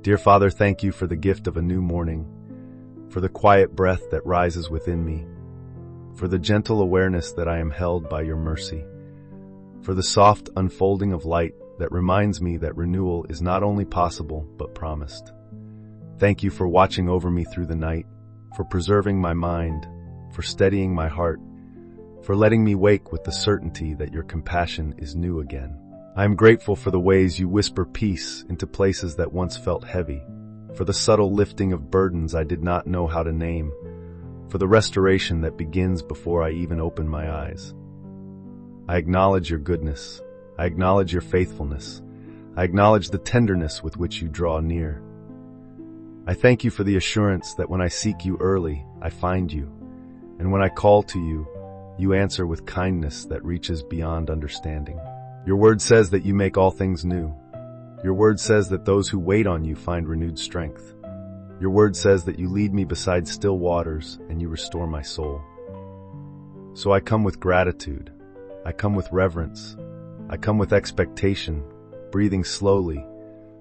Dear Father, thank you for the gift of a new morning, for the quiet breath that rises within me, for the gentle awareness that I am held by your mercy, for the soft unfolding of light that reminds me that renewal is not only possible but promised. Thank you for watching over me through the night, for preserving my mind, for steadying my heart, for letting me wake with the certainty that your compassion is new again. I am grateful for the ways you whisper peace into places that once felt heavy, for the subtle lifting of burdens I did not know how to name, for the restoration that begins before I even open my eyes. I acknowledge your goodness. I acknowledge your faithfulness. I acknowledge the tenderness with which you draw near. I thank you for the assurance that when I seek you early, I find you, and when I call to you, you answer with kindness that reaches beyond understanding. Your word says that you make all things new. Your word says that those who wait on you find renewed strength. Your word says that you lead me beside still waters and you restore my soul. So I come with gratitude. I come with reverence. I come with expectation, breathing slowly,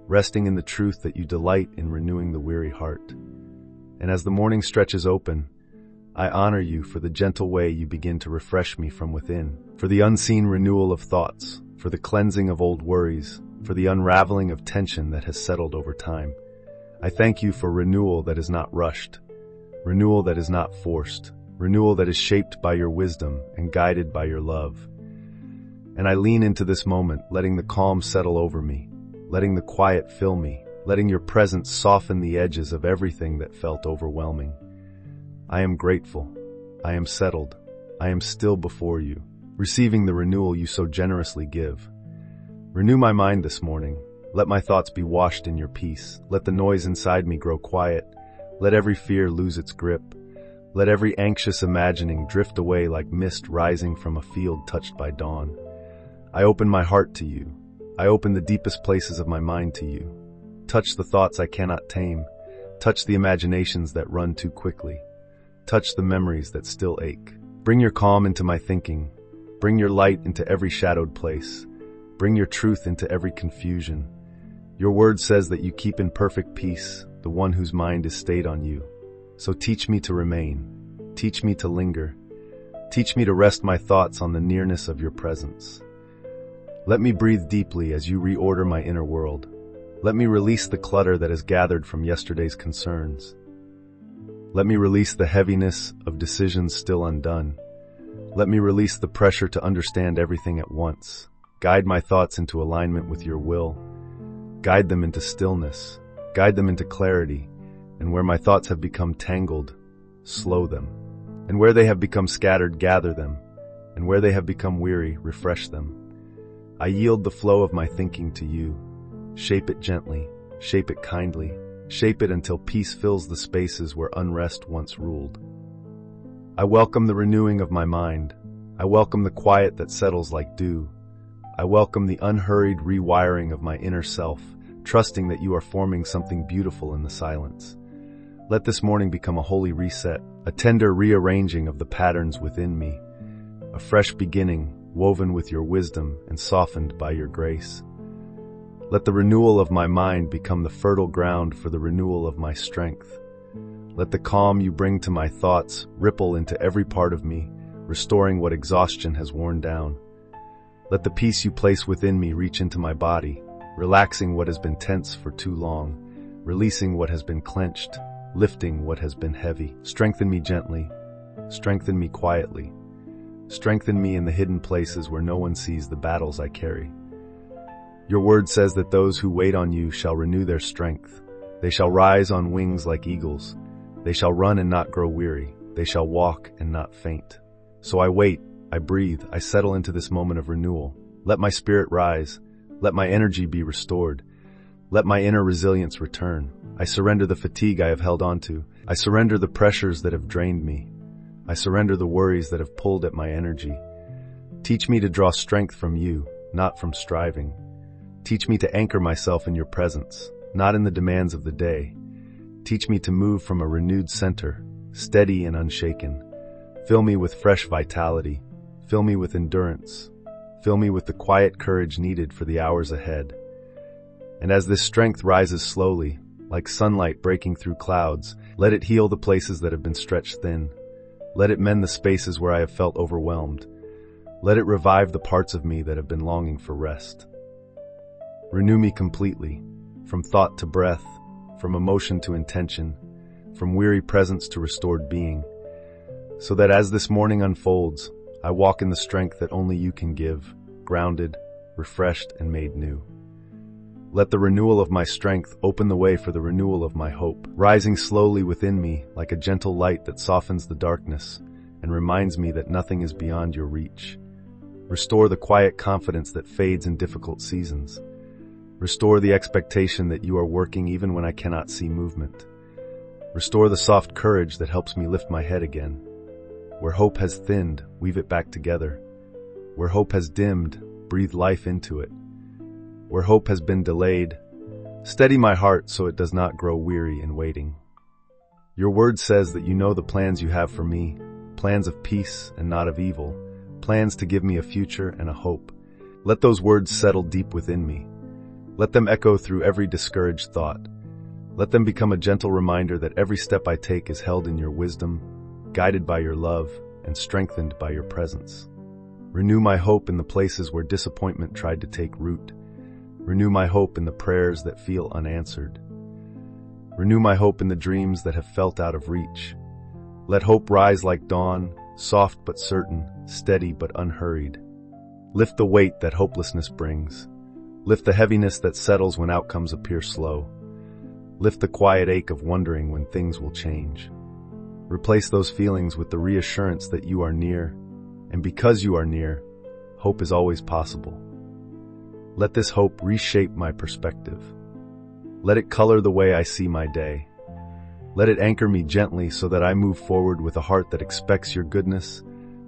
resting in the truth that you delight in renewing the weary heart. And as the morning stretches open, I honor you for the gentle way you begin to refresh me from within, for the unseen renewal of thoughts, for the cleansing of old worries, for the unraveling of tension that has settled over time. I thank you for renewal that is not rushed, renewal that is not forced, renewal that is shaped by your wisdom and guided by your love. And I lean into this moment, letting the calm settle over me, letting the quiet fill me, letting your presence soften the edges of everything that felt overwhelming. I am grateful. I am settled. I am still before you, receiving the renewal you so generously give. Renew my mind this morning. Let my thoughts be washed in your peace. Let the noise inside me grow quiet. Let every fear lose its grip. Let every anxious imagining drift away like mist rising from a field touched by dawn. I open my heart to you. I open the deepest places of my mind to you. Touch the thoughts I cannot tame. Touch the imaginations that run too quickly. Touch the memories that still ache. Bring your calm into my thinking. Bring your light into every shadowed place. Bring your truth into every confusion. Your word says that you keep in perfect peace the one whose mind is stayed on you. So teach me to remain. Teach me to linger. Teach me to rest my thoughts on the nearness of your presence. Let me breathe deeply as you reorder my inner world. Let me release the clutter that is gathered from yesterday's concerns. Let me release the heaviness of decisions still undone. Let me release the pressure to understand everything at once. Guide my thoughts into alignment with your will. Guide them into stillness. Guide them into clarity. And where my thoughts have become tangled, slow them. And where they have become scattered, gather them. And where they have become weary, refresh them. I yield the flow of my thinking to you. Shape it gently. Shape it kindly. Shape it until peace fills the spaces where unrest once ruled. I welcome the renewing of my mind. I welcome the quiet that settles like dew. I welcome the unhurried rewiring of my inner self, trusting that you are forming something beautiful in the silence. Let this morning become a holy reset, a tender rearranging of the patterns within me, a fresh beginning woven with your wisdom and softened by your grace. Let the renewal of my mind become the fertile ground for the renewal of my strength. Let the calm you bring to my thoughts ripple into every part of me, restoring what exhaustion has worn down. Let the peace you place within me reach into my body, relaxing what has been tense for too long, releasing what has been clenched, lifting what has been heavy. Strengthen me gently. Strengthen me quietly. Strengthen me in the hidden places where no one sees the battles I carry. Your word says that those who wait on you shall renew their strength. They shall rise on wings like eagles. They shall run and not grow weary. They shall walk and not faint. So I wait, I breathe, I settle into this moment of renewal. Let my spirit rise. Let my energy be restored. Let my inner resilience return. I surrender the fatigue I have held onto. I surrender the pressures that have drained me. I surrender the worries that have pulled at my energy. Teach me to draw strength from you, not from striving. Teach me to anchor myself in your presence, not in the demands of the day. Teach me to move from a renewed center, steady and unshaken. Fill me with fresh vitality. Fill me with endurance. Fill me with the quiet courage needed for the hours ahead. And as this strength rises slowly, like sunlight breaking through clouds. Let it heal the places that have been stretched thin. Let it mend the spaces where I have felt overwhelmed. Let it revive the parts of me that have been longing for rest. Renew me completely, from thought to breath, from emotion to intention, from weary presence to restored being, so that as this morning unfolds, I walk in the strength that only you can give, grounded, refreshed, and made new. Let the renewal of my strength open the way for the renewal of my hope, rising slowly within me like a gentle light that softens the darkness and reminds me that nothing is beyond your reach. Restore the quiet confidence that fades in difficult seasons. Restore the expectation that you are working even when I cannot see movement. Restore the soft courage that helps me lift my head again. Where hope has thinned, weave it back together. Where hope has dimmed, breathe life into it. Where hope has been delayed, steady my heart so it does not grow weary in waiting. Your word says that you know the plans you have for me, plans of peace and not of evil, plans to give me a future and a hope. Let those words settle deep within me. Let them echo through every discouraged thought. Let them become a gentle reminder that every step I take is held in your wisdom, guided by your love, and strengthened by your presence. Renew my hope in the places where disappointment tried to take root. Renew my hope in the prayers that feel unanswered. Renew my hope in the dreams that have felt out of reach. Let hope rise like dawn, soft but certain, steady but unhurried. Lift the weight that hopelessness brings. Lift the heaviness that settles when outcomes appear slow. Lift the quiet ache of wondering when things will change. Replace those feelings with the reassurance that you are near, and because you are near, hope is always possible. Let this hope reshape my perspective. Let it color the way I see my day. Let it anchor me gently so that I move forward with a heart that expects your goodness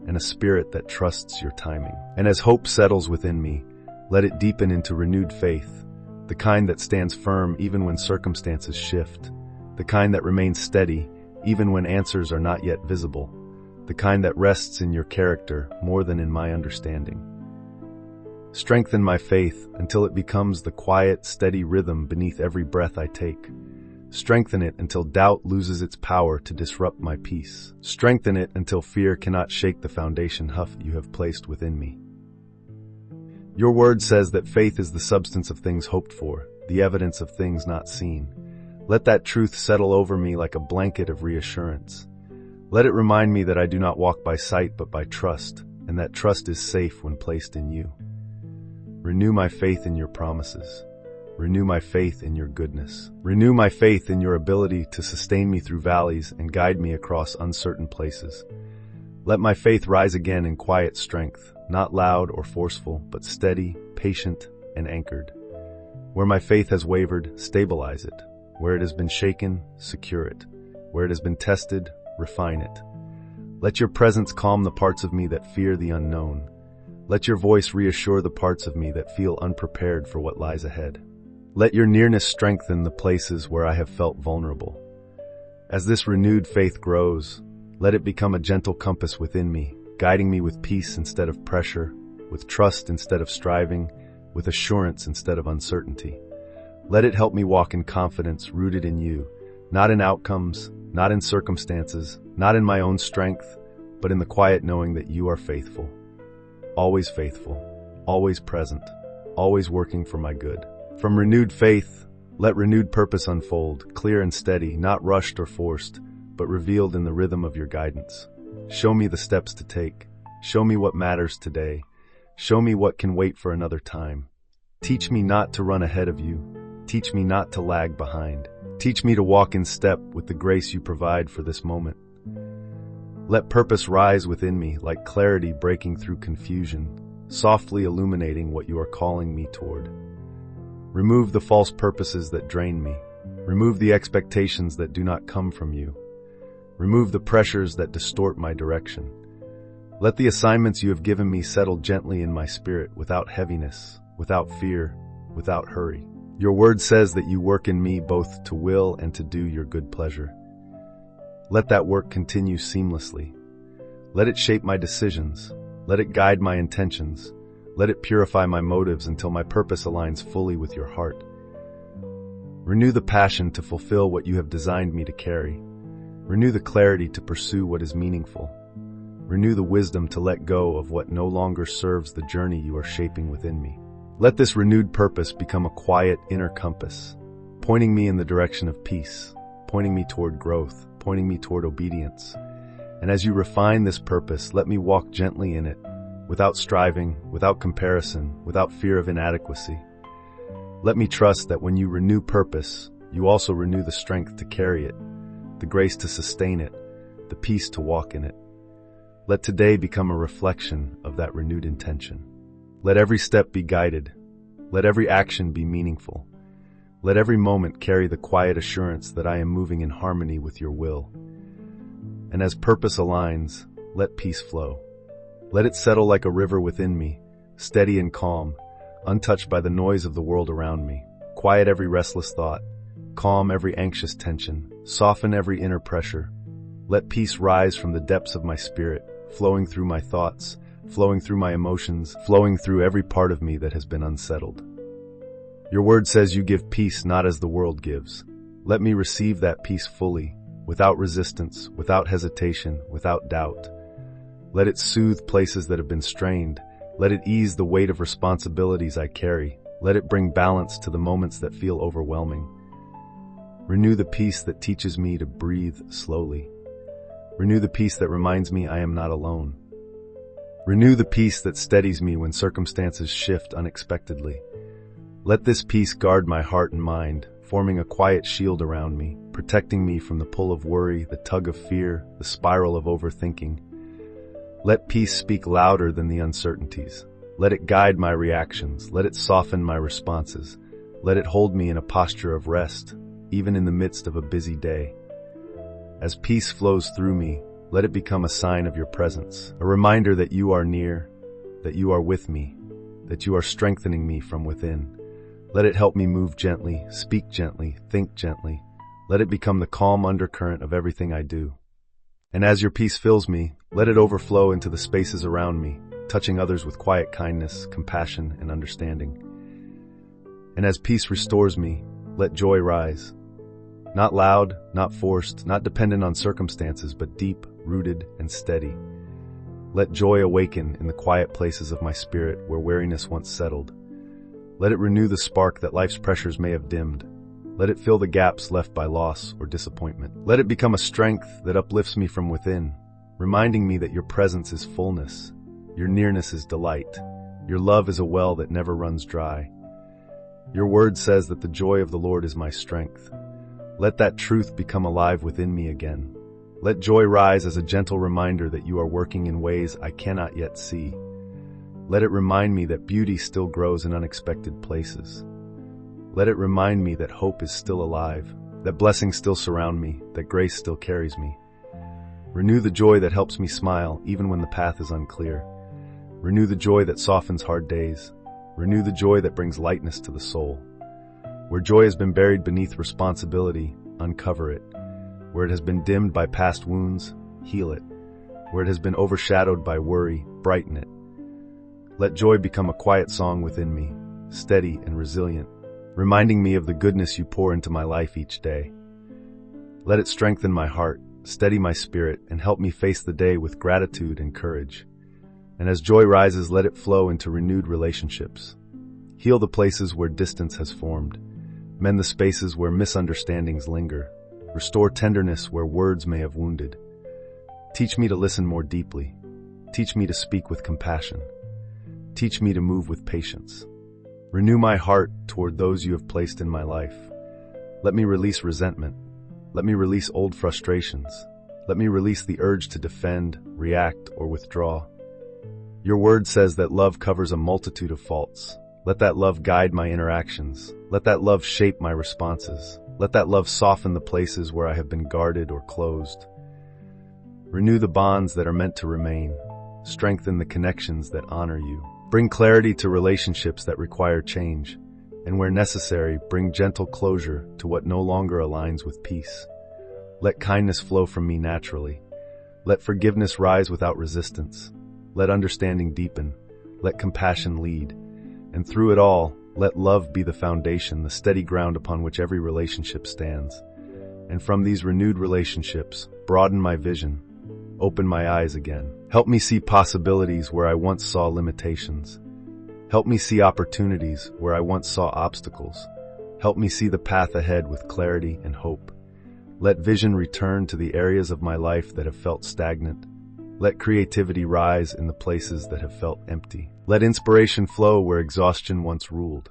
and a spirit that trusts your timing. And as hope settles within me, let it deepen into renewed faith, the kind that stands firm even when circumstances shift, the kind that remains steady even when answers are not yet visible, the kind that rests in your character more than in my understanding. Strengthen my faith until it becomes the quiet, steady rhythm beneath every breath I take. Strengthen it until doubt loses its power to disrupt my peace. Strengthen it until fear cannot shake the foundation you have placed within me. Your word says that faith is the substance of things hoped for, the evidence of things not seen. Let that truth settle over me like a blanket of reassurance. Let it remind me that I do not walk by sight but by trust, and that trust is safe when placed in you. Renew my faith in your promises. Renew my faith in your goodness. Renew my faith in your ability to sustain me through valleys and guide me across uncertain places. Let my faith rise again in quiet strength, not loud or forceful, but steady, patient, and anchored. Where my faith has wavered, stabilize it. Where it has been shaken, secure it. Where it has been tested, refine it. Let your presence calm the parts of me that fear the unknown. Let your voice reassure the parts of me that feel unprepared for what lies ahead. Let your nearness strengthen the places where I have felt vulnerable. As this renewed faith grows, let it become a gentle compass within me, guiding me with peace instead of pressure, with trust instead of striving, with assurance instead of uncertainty. Let it help me walk in confidence rooted in you, not in outcomes, not in circumstances, not in my own strength, but in the quiet knowing that you are faithful, always present, always working for my good. From renewed faith, let renewed purpose unfold, clear and steady, not rushed or forced, but revealed in the rhythm of your guidance. Show me the steps to take. Show me what matters today. Show me what can wait for another time. Teach me not to run ahead of you. Teach me not to lag behind. Teach me to walk in step with the grace you provide for this moment. Let purpose rise within me like clarity breaking through confusion, softly illuminating what you are calling me toward. Remove the false purposes that drain me. Remove the expectations that do not come from you. Remove the pressures that distort my direction. Let the assignments you have given me settle gently in my spirit without heaviness, without fear, without hurry. Your word says that you work in me both to will and to do your good pleasure. Let that work continue seamlessly. Let it shape my decisions. Let it guide my intentions. Let it purify my motives until my purpose aligns fully with your heart. Renew the passion to fulfill what you have designed me to carry. Renew the clarity to pursue what is meaningful. Renew the wisdom to let go of what no longer serves the journey you are shaping within me. Let this renewed purpose become a quiet inner compass, pointing me in the direction of peace, pointing me toward growth, pointing me toward obedience. And as you refine this purpose, let me walk gently in it, without striving, without comparison, without fear of inadequacy. Let me trust that when you renew purpose, you also renew the strength to carry it, the grace to sustain it, the peace to walk in it. Let today become a reflection of that renewed intention. Let every step be guided. Let every action be meaningful. Let every moment carry the quiet assurance that I am moving in harmony with your will. And as purpose aligns, let peace flow. Let it settle like a river within me, steady and calm, untouched by the noise of the world around me. Quiet every restless thought, calm every anxious tension, soften every inner pressure. Let peace rise from the depths of my spirit, flowing through my thoughts, flowing through my emotions, flowing through every part of me that has been unsettled. Your word says you give peace not as the world gives. Let me receive that peace fully, without resistance, without hesitation, without doubt. Let it soothe places that have been strained. Let it ease the weight of responsibilities I carry. Let it bring balance to the moments that feel overwhelming. Renew the peace that teaches me to breathe slowly. Renew the peace that reminds me I am not alone. Renew the peace that steadies me when circumstances shift unexpectedly. Let this peace guard my heart and mind, forming a quiet shield around me, protecting me from the pull of worry, the tug of fear, the spiral of overthinking. Let peace speak louder than the uncertainties. Let it guide my reactions. Let it soften my responses. Let it hold me in a posture of rest, even in the midst of a busy day. As peace flows through me, let it become a sign of your presence, a reminder that you are near, that you are with me, that you are strengthening me from within. Let it help me move gently, speak gently, think gently. Let it become the calm undercurrent of everything I do. And as your peace fills me, let it overflow into the spaces around me, touching others with quiet kindness, compassion, and understanding. And as peace restores me, let joy rise. Not loud, not forced, not dependent on circumstances, but deep, rooted, and steady. Let joy awaken in the quiet places of my spirit where weariness once settled. Let it renew the spark that life's pressures may have dimmed. Let it fill the gaps left by loss or disappointment. Let it become a strength that uplifts me from within, reminding me that your presence is fullness, your nearness is delight, your love is a well that never runs dry. Your word says that the joy of the Lord is my strength. Let that truth become alive within me again. Let joy rise as a gentle reminder that you are working in ways I cannot yet see. Let it remind me that beauty still grows in unexpected places. Let it remind me that hope is still alive, that blessings still surround me, that grace still carries me. Renew the joy that helps me smile even when the path is unclear. Renew the joy that softens hard days. Renew the joy that brings lightness to the soul. Where joy has been buried beneath responsibility, uncover it. Where it has been dimmed by past wounds, heal it. Where it has been overshadowed by worry, brighten it. Let joy become a quiet song within me, steady and resilient, reminding me of the goodness you pour into my life each day. Let it strengthen my heart, steady my spirit, and help me face the day with gratitude and courage. And as joy rises, let it flow into renewed relationships. Heal the places where distance has formed. Mend the spaces where misunderstandings linger. Restore tenderness where words may have wounded. Teach me to listen more deeply. Teach me to speak with compassion. Teach me to move with patience. Renew my heart toward those you have placed in my life. Let me release resentment. Let me release old frustrations. Let me release the urge to defend, react, or withdraw. Your word says that love covers a multitude of faults. Let that love guide my interactions. Let that love shape my responses. Let that love soften the places where I have been guarded or closed. Renew the bonds that are meant to remain. Strengthen the connections that honor you. Bring clarity to relationships that require change. And where necessary, bring gentle closure to what no longer aligns with peace. Let kindness flow from me naturally. Let forgiveness rise without resistance. Let understanding deepen. Let compassion lead. And through it all, Let love be the foundation, the steady ground upon which every relationship stands. And from these renewed relationships, broaden my vision, open my eyes again. Help me see possibilities where I once saw limitations. Help me see opportunities where I once saw obstacles. Help me see the path ahead with clarity and hope. Let vision return to the areas of my life that have felt stagnant. Let creativity rise in the places that have felt empty. Let inspiration flow where exhaustion once ruled.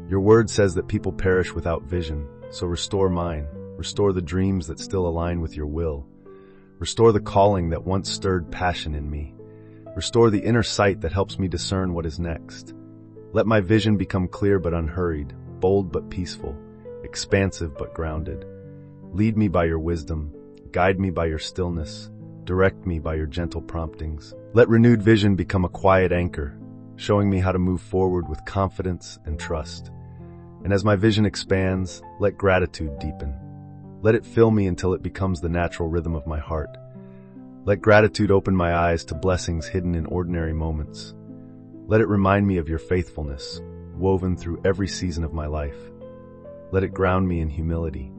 Your word says that people perish without vision, so restore mine. Restore the dreams that still align with your will. Restore the calling that once stirred passion in me. Restore the inner sight that helps me discern what is next. Let my vision become clear but unhurried, bold but peaceful, expansive but grounded. Lead me by your wisdom, guide me by your stillness, direct me by your gentle promptings. Let renewed vision become a quiet anchor, showing me how to move forward with confidence and trust. And as my vision expands, let gratitude deepen. Let it fill me until it becomes the natural rhythm of my heart. Let gratitude open my eyes to blessings hidden in ordinary moments. Let it remind me of your faithfulness, woven through every season of my life. Let it ground me in humility.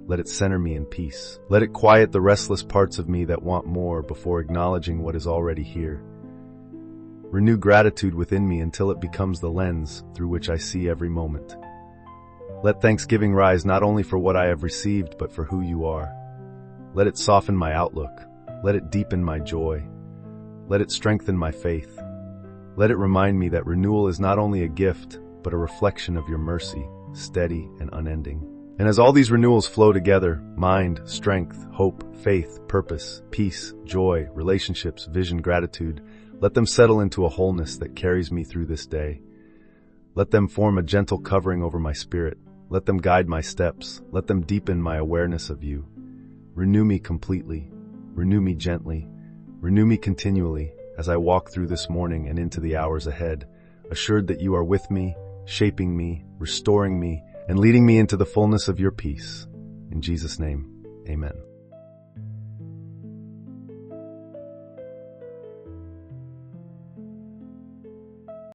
Let it center me in peace. Let it quiet the restless parts of me that want more before acknowledging what is already here. Renew gratitude within me until it becomes the lens through which I see every moment. Let thanksgiving rise not only for what I have received, but for who you are. Let it soften my outlook. Let it deepen my joy. Let it strengthen my faith. Let it remind me that renewal is not only a gift, but a reflection of your mercy, steady and unending. And as all these renewals flow together, mind, strength, hope, faith, purpose, peace, joy, relationships, vision, gratitude, let them settle into a wholeness that carries me through this day. Let them form a gentle covering over my spirit. Let them guide my steps. Let them deepen my awareness of you. Renew me completely. Renew me gently. Renew me continually as I walk through this morning and into the hours ahead, assured that you are with me, shaping me, restoring me, and leading me into the fullness of your peace. In Jesus' name, amen.